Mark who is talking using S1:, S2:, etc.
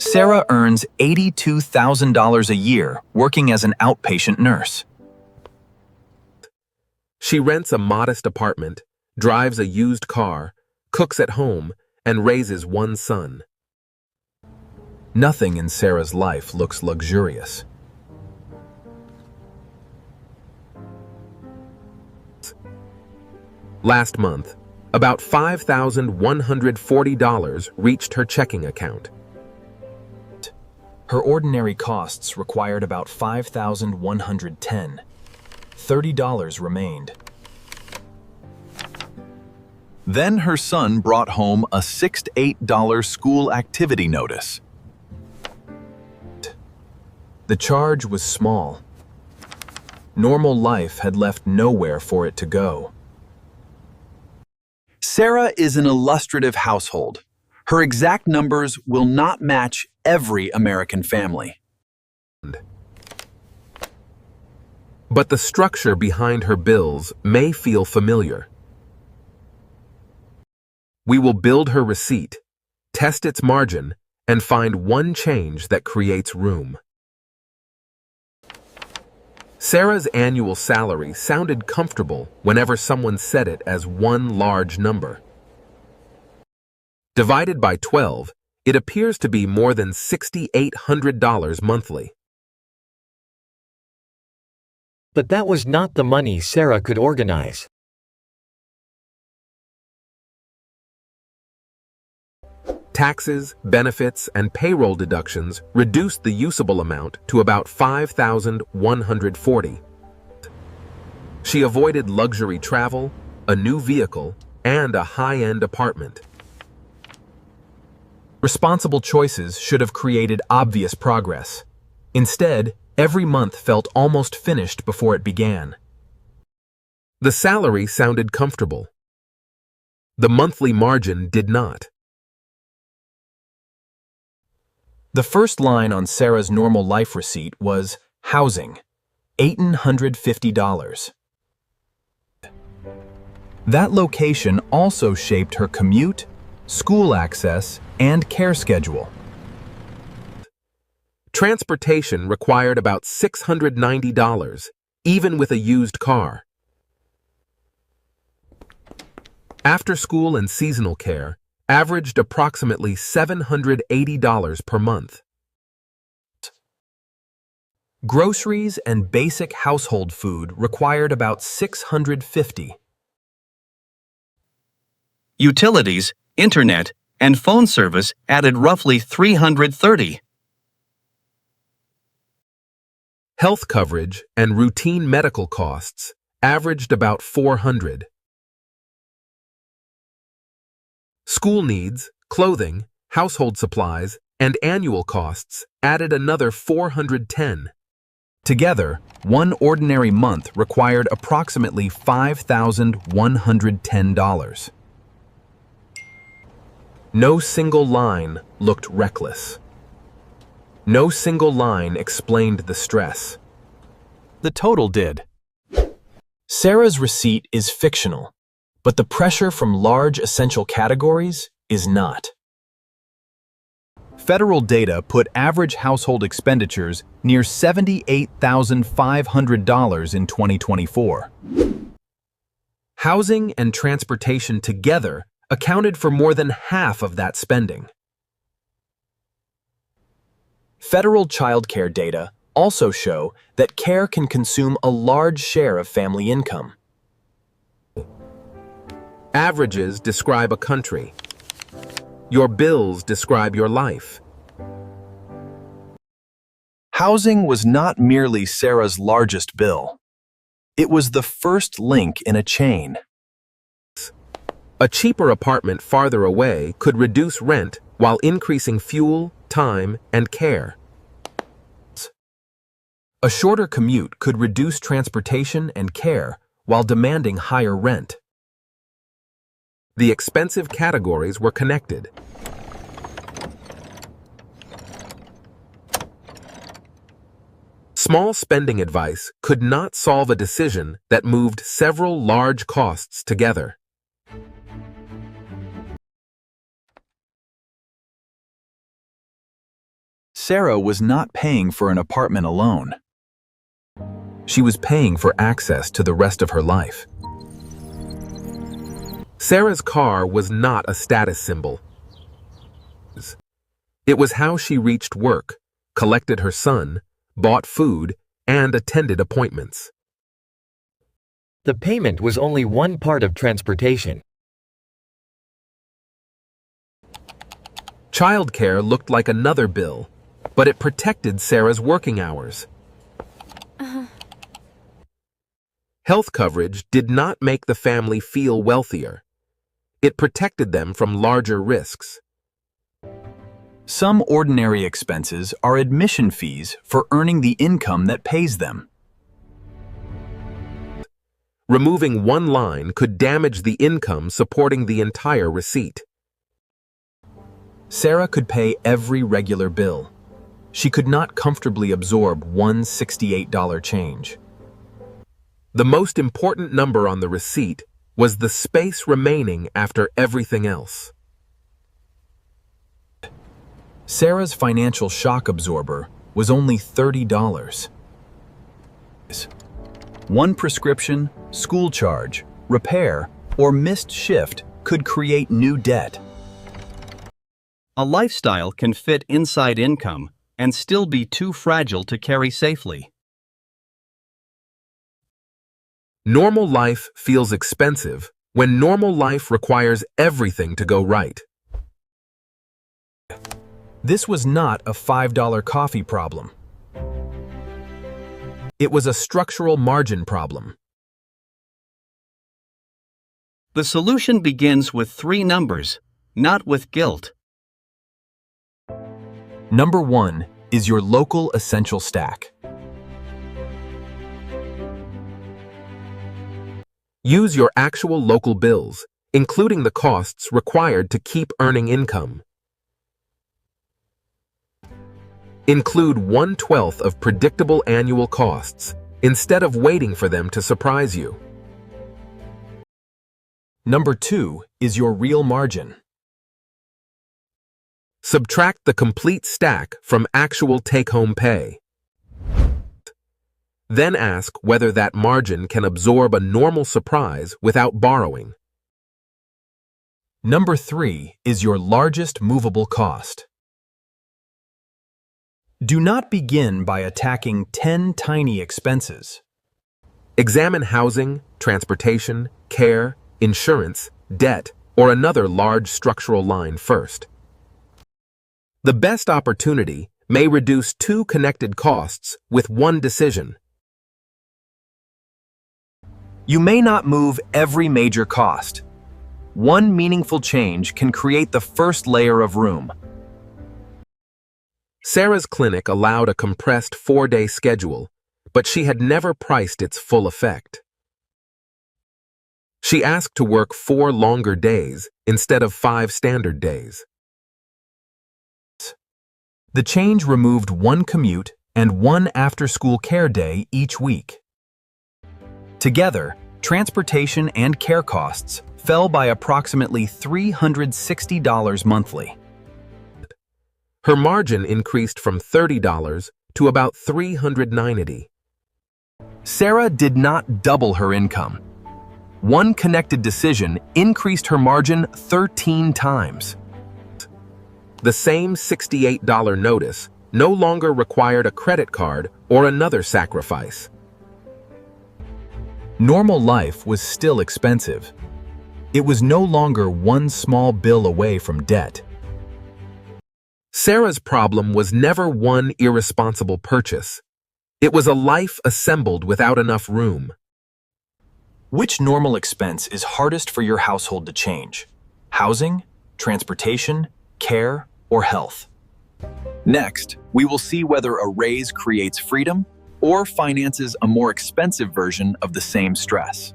S1: Sarah earns $82,000 a year working as an outpatient nurse.
S2: She rents a modest apartment, drives a used car, cooks at home, and raises one son.
S1: Nothing in Sarah's life looks luxurious.
S2: Last month, about $5,140 reached her checking account.
S1: Her ordinary costs required about $5,110. $30 remained. Then her son brought home a $6 to $8 school activity notice. The charge was small. Normal life had left nowhere for it to go. Sarah is an illustrative household. Her exact numbers will not match every American family.
S2: But the structure behind her bills may feel familiar. We will build her receipt, test its margin, and find one change that creates room. Sarah's annual salary sounded comfortable whenever someone said it as one large number. Divided by 12, it appears to be more than $6,800 monthly.
S3: But that was not the money Sarah could organize.
S2: Taxes, benefits, and payroll deductions reduced the usable amount to about $5,140. She avoided luxury travel, a new vehicle, and a high-end apartment.
S1: Responsible choices should have created obvious progress. Instead, every month felt almost finished before it began.
S2: The salary sounded comfortable. The monthly margin did not.
S1: The first line on Sarah's normal life receipt was housing, $1,850. That location also shaped her commute, school access, and care schedule.
S2: Transportation required about $690, even with a used car. After school and seasonal care averaged approximately $780 per month.
S1: Groceries and basic household food required about $650.
S4: Utilities, internet, and phone service added roughly $330.
S2: Health coverage and routine medical costs averaged about $400. School needs, clothing, household supplies, and annual costs added another $410.
S1: Together, one ordinary month required approximately $5,110.
S2: No single line looked reckless. No single line explained the stress.
S1: The total did. Sarah's receipt is fictional, but the pressure from large essential categories is not. Federal data put average household expenditures near $78,500 in 2024.
S2: Housing and transportation together accounted for more than half of that spending.
S1: Federal childcare data also show that care can consume a large share of family income.
S2: Averages describe a country. Your bills describe your life.
S1: Housing was not merely Sarah's largest bill. It was the first link in a chain.
S2: A cheaper apartment farther away could reduce rent while increasing fuel, time, and care.
S1: A shorter commute could reduce transportation and care while demanding higher rent.
S2: The expensive categories were connected. Small spending advice could not solve a decision that moved several large costs together.
S1: Sarah was not paying for an apartment alone.
S2: She was paying for access to the rest of her life. Sarah's car was not a status symbol. It was how she reached work, collected her son, bought food, and attended appointments.
S3: The payment was only one part of transportation.
S2: Childcare looked like another bill, but it protected Sarah's working hours. Health coverage did not make the family feel wealthier. It protected them from larger risks.
S1: Some ordinary expenses are admission fees for earning the income that pays them.
S2: Removing one line could damage the income supporting the entire receipt.
S1: Sarah could pay every regular bill. She could not comfortably absorb one $68 change.
S2: The most important number on the receipt was the space remaining after everything else.
S1: Sarah's financial shock absorber was only $30. One prescription, school charge, repair, or missed shift could create new debt.
S4: A lifestyle can fit inside income and still be too fragile to carry safely.
S2: Normal life feels expensive when normal life requires everything to go right.
S1: This was not a $5 coffee problem. It was a structural margin problem.
S4: The solution begins with 3 numbers, not with guilt.
S1: Number 1 is your local essential stack.
S2: Use your actual local bills, including the costs required to keep earning income. Include 1/12 of predictable annual costs instead of waiting for them to surprise you.
S1: Number 2 is your real margin.
S2: Subtract the complete stack from actual take-home pay. Then ask whether that margin can absorb a normal surprise without borrowing.
S1: Number 3 is your largest movable cost. Do not begin by attacking 10 tiny expenses.
S2: Examine housing, transportation, care, insurance, debt, or another large structural line first. The best opportunity may reduce 2 connected costs with one decision.
S1: You may not move every major cost. One meaningful change can create the first layer of room.
S2: Sarah's clinic allowed a compressed 4-day schedule, but she had never priced its full effect. She asked to work 4 longer days instead of 5 standard days.
S1: The change removed 1 commute and 1 after-school care day each week. Together, transportation and care costs fell by approximately $360 monthly.
S2: Her margin increased from $30 to about $390.
S1: Sarah did not double her income. One connected decision increased her margin 13 times.
S2: The same $68 notice no longer required a credit card or another sacrifice.
S1: Normal life was still expensive. It was no longer one small bill away from debt.
S2: Sarah's problem was never one irresponsible purchase. It was a life assembled without enough room.
S1: Which normal expense is hardest for your household to change? Housing, transportation, care, or health? Next, we will see whether a raise creates freedom or finances a more expensive version of the same stress.